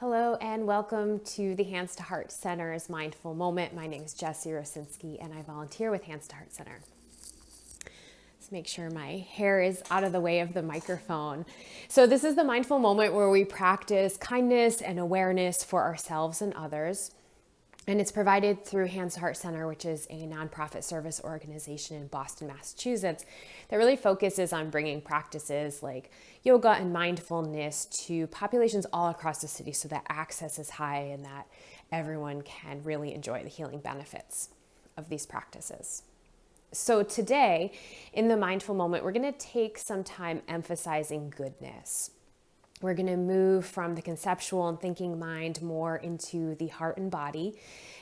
Hello and welcome to the Hands to Heart Center's Mindful Moment. My name is Jessi Rosinski and I volunteer with Hands to Heart Center. Let's make sure my hair is out of the way of the microphone. So this is the mindful moment where we practice kindness and awareness for ourselves and others. And it's provided through Hands to Heart Center, which is a nonprofit service organization in Boston, Massachusetts, that really focuses on bringing practices like yoga and mindfulness to populations all across the city so that access is high and that everyone can really enjoy the healing benefits of these practices. So today, in the mindful moment, we're going to take some time emphasizing goodness. We're going to move from the conceptual and thinking mind more into the heart and body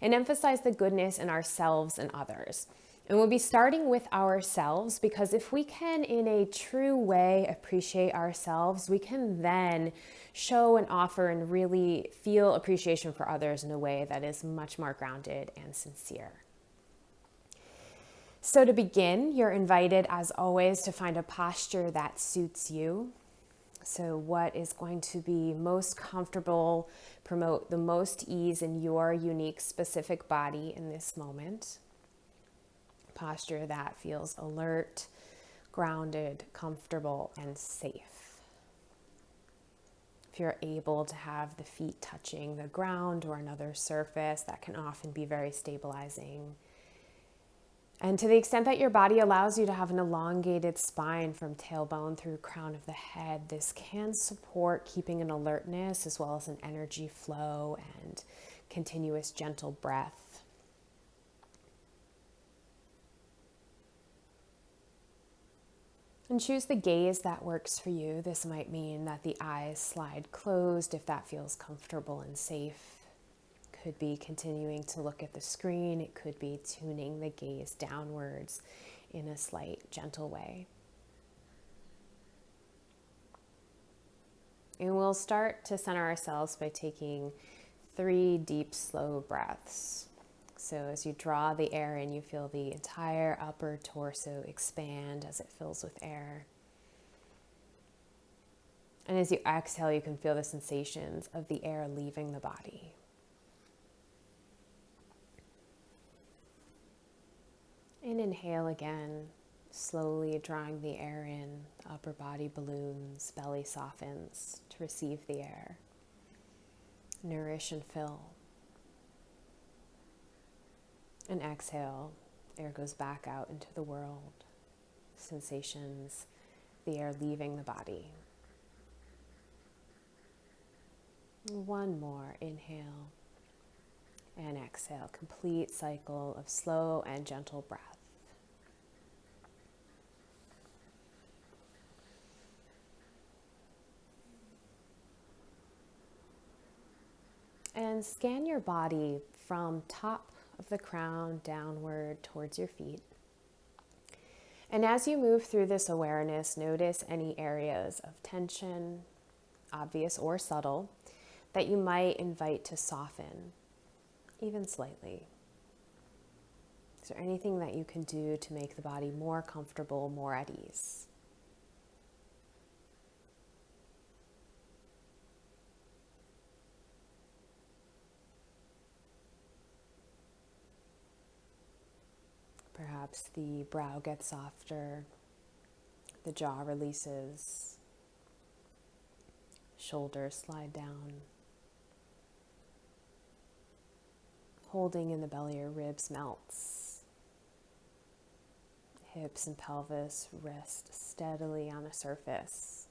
and emphasize the goodness in ourselves and others. And we'll be starting with ourselves because if we can, in a true way, appreciate ourselves, we can then show and offer and really feel appreciation for others in a way that is much more grounded and sincere. So to begin, you're invited, as always, to find a posture that suits you. So what is going to be most comfortable, promote the most ease in your unique, specific body in this moment. Posture that feels alert, grounded, comfortable, and safe. If you're able to have the feet touching the ground or another surface, that can often be very stabilizing. And to the extent that your body allows you to have an elongated spine from tailbone through crown of the head, this can support keeping an alertness as well as an energy flow and continuous gentle breath. And choose the gaze that works for you. This might mean that the eyes slide closed if that feels comfortable and safe. Could be continuing to look at the screen. It could be tuning the gaze downwards in a slight, gentle way. And we'll start to center ourselves by taking 3 deep, slow breaths. So as you draw the air in, you feel the entire upper torso expand as it fills with air. And as you exhale, you can feel the sensations of the air leaving the body. And inhale again, slowly drawing the air in, upper body balloons, belly softens to receive the air. Nourish and fill. And exhale, air goes back out into the world. Sensations, the air leaving the body. One more, inhale and exhale. Complete cycle of slow and gentle breath. And scan your body from top of the crown downward towards your feet. And as you move through this awareness, notice any areas of tension, obvious or subtle, that you might invite to soften, even slightly. Is there anything that you can do to make the body more comfortable, more at ease? Perhaps the brow gets softer, the jaw releases, shoulders slide down. Holding in the belly or ribs melts. Hips and pelvis rest steadily on a surface.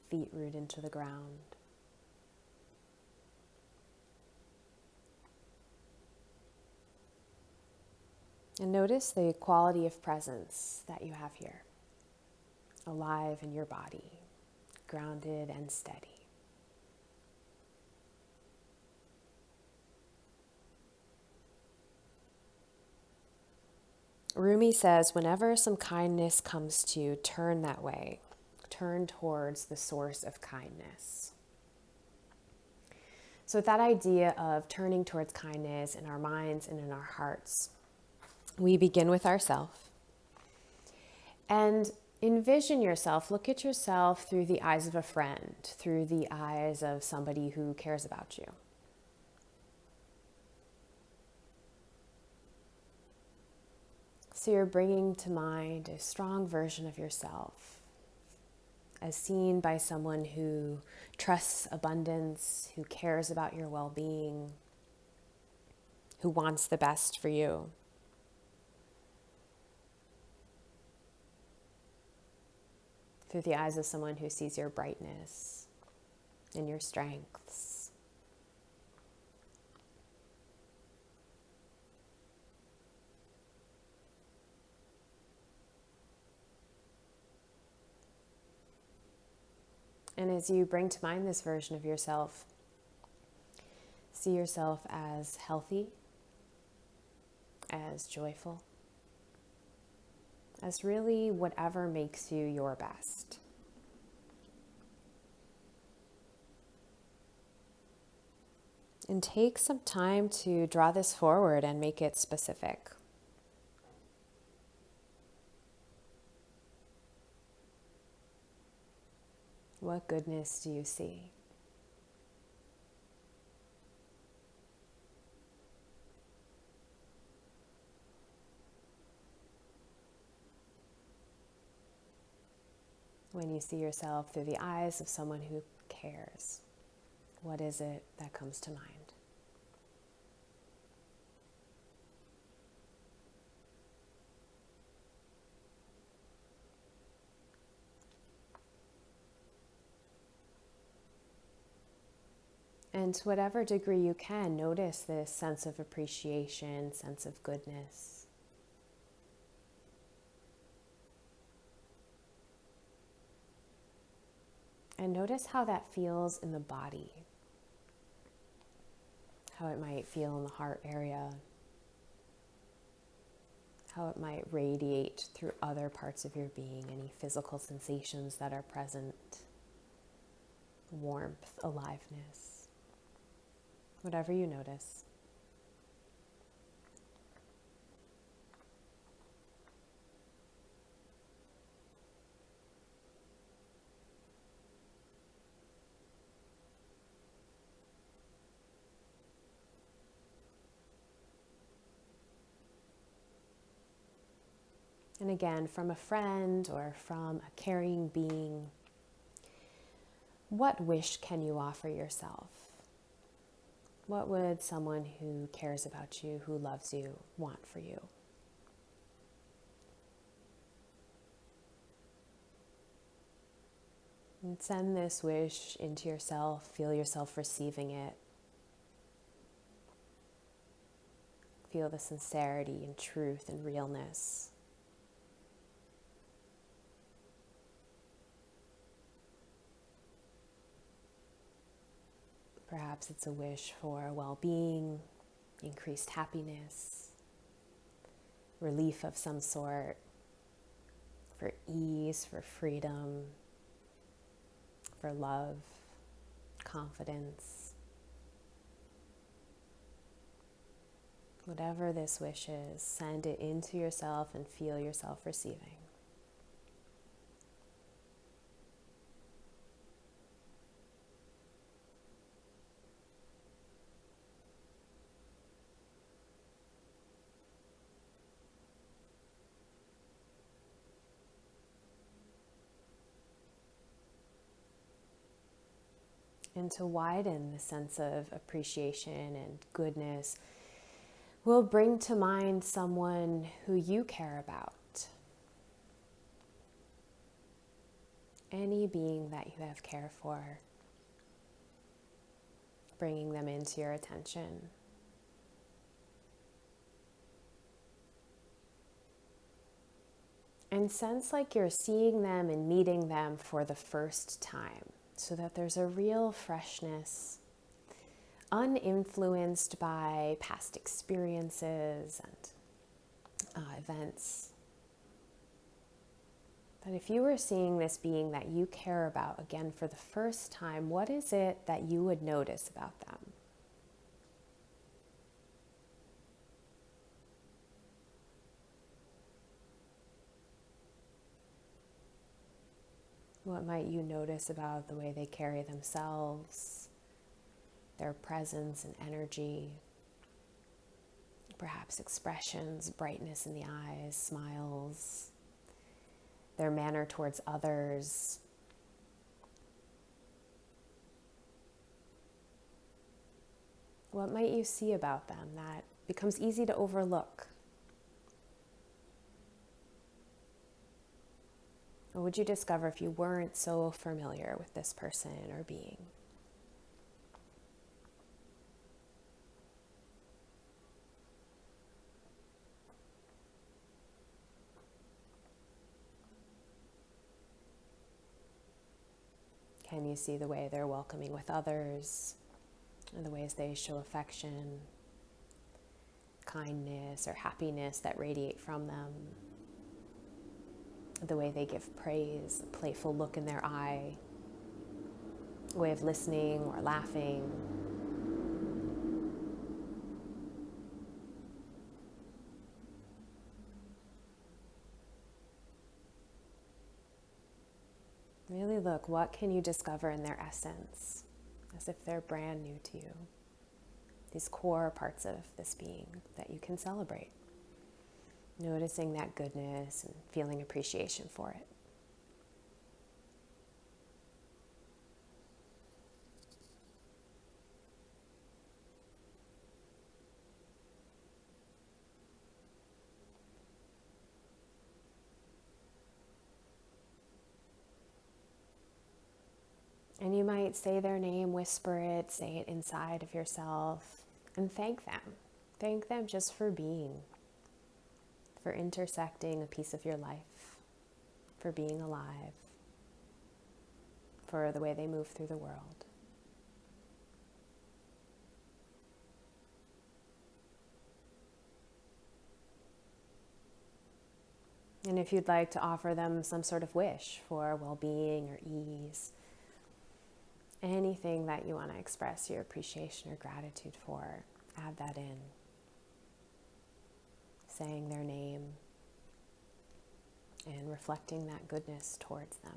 Feet root into the ground. And notice the quality of presence that you have here. Alive in your body, grounded and steady. Rumi says, whenever some kindness comes to you, turn that way. Turn towards the source of kindness. So with that idea of turning towards kindness in our minds and in our hearts, we begin with ourselves. And envision yourself, look at yourself through the eyes of a friend, through the eyes of somebody who cares about you. So you're bringing to mind a strong version of yourself as seen by someone who trusts abundance, who cares about your well-being, who wants the best for you. Through the eyes of someone who sees your brightness and your strengths. And as you bring to mind this version of yourself, see yourself as healthy, as joyful, as really whatever makes you your best. And take some time to draw this forward and make it specific. What goodness do you see? When you see yourself through the eyes of someone who cares, what is it that comes to mind? And to whatever degree you can, notice this sense of appreciation, sense of goodness. And notice how that feels in the body. How it might feel in the heart area. How it might radiate through other parts of your being, any physical sensations that are present. Warmth, aliveness. Whatever you notice. And again, from a friend or from a caring being, what wish can you offer yourself? What would someone who cares about you, who loves you, want for you? And send this wish into yourself, feel yourself receiving it. Feel the sincerity and truth and realness. Perhaps it's a wish for well-being, increased happiness, relief of some sort, for ease, for freedom, for love, confidence. Whatever this wish is, send it into yourself and feel yourself receiving. And to widen the sense of appreciation and goodness, we'll bring to mind someone who you care about. Any being that you have care for, bringing them into your attention. And sense like you're seeing them and meeting them for the first time, so that there's a real freshness, uninfluenced by past experiences and events. But if you were seeing this being that you care about again for the first time, what is it that you would notice about them? What might you notice about the way they carry themselves, their presence and energy, perhaps expressions, brightness in the eyes, smiles, their manner towards others? What might you see about them that becomes easy to overlook? What would you discover if you weren't so familiar with this person or being? Can you see the way they're welcoming with others, and the ways they show affection, kindness, or happiness that radiate from them? The way they give praise, a playful look in their eye, a way of listening or laughing. Really look, what can you discover in their essence, as if they're brand new to you? These core parts of this being that you can celebrate. Noticing that goodness and feeling appreciation for it. And you might say their name, whisper it, say it inside of yourself, and thank them. Thank them just for being, for intersecting a piece of your life, for being alive, for the way they move through the world. And if you'd like to offer them some sort of wish for well-being or ease, anything that you want to express your appreciation or gratitude for, add that in. Saying their name and reflecting that goodness towards them.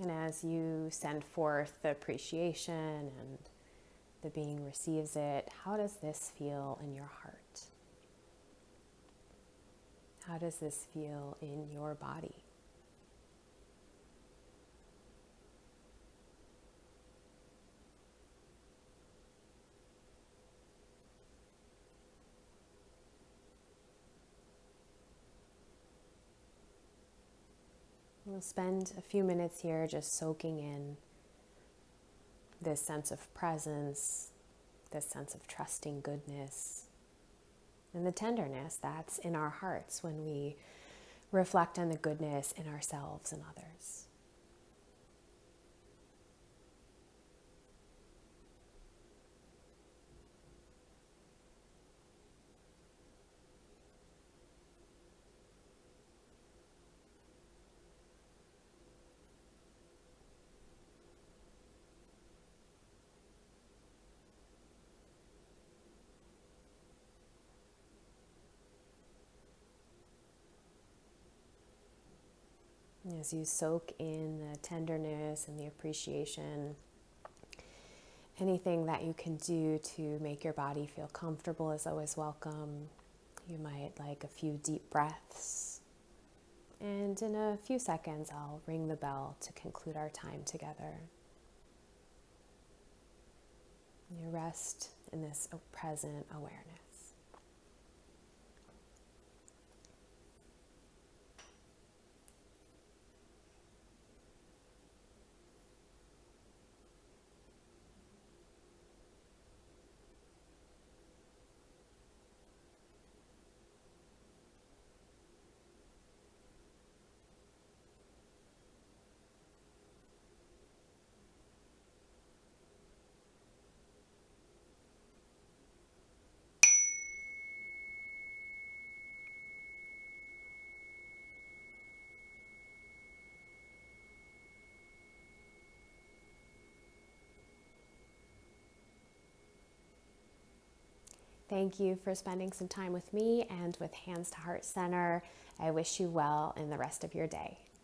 And as you send forth the appreciation and the being receives it, how does this feel in your heart? How does this feel in your body? We'll spend a few minutes here just soaking in this sense of presence, this sense of trusting goodness, and the tenderness that's in our hearts when we reflect on the goodness in ourselves and others. As you soak in the tenderness and the appreciation, anything that you can do to make your body feel comfortable is always welcome. You might like a few deep breaths. And in a few seconds, I'll ring the bell to conclude our time together. You rest in this present awareness. Thank you for spending some time with me and with Hands to Heart Center. I wish you well in the rest of your day.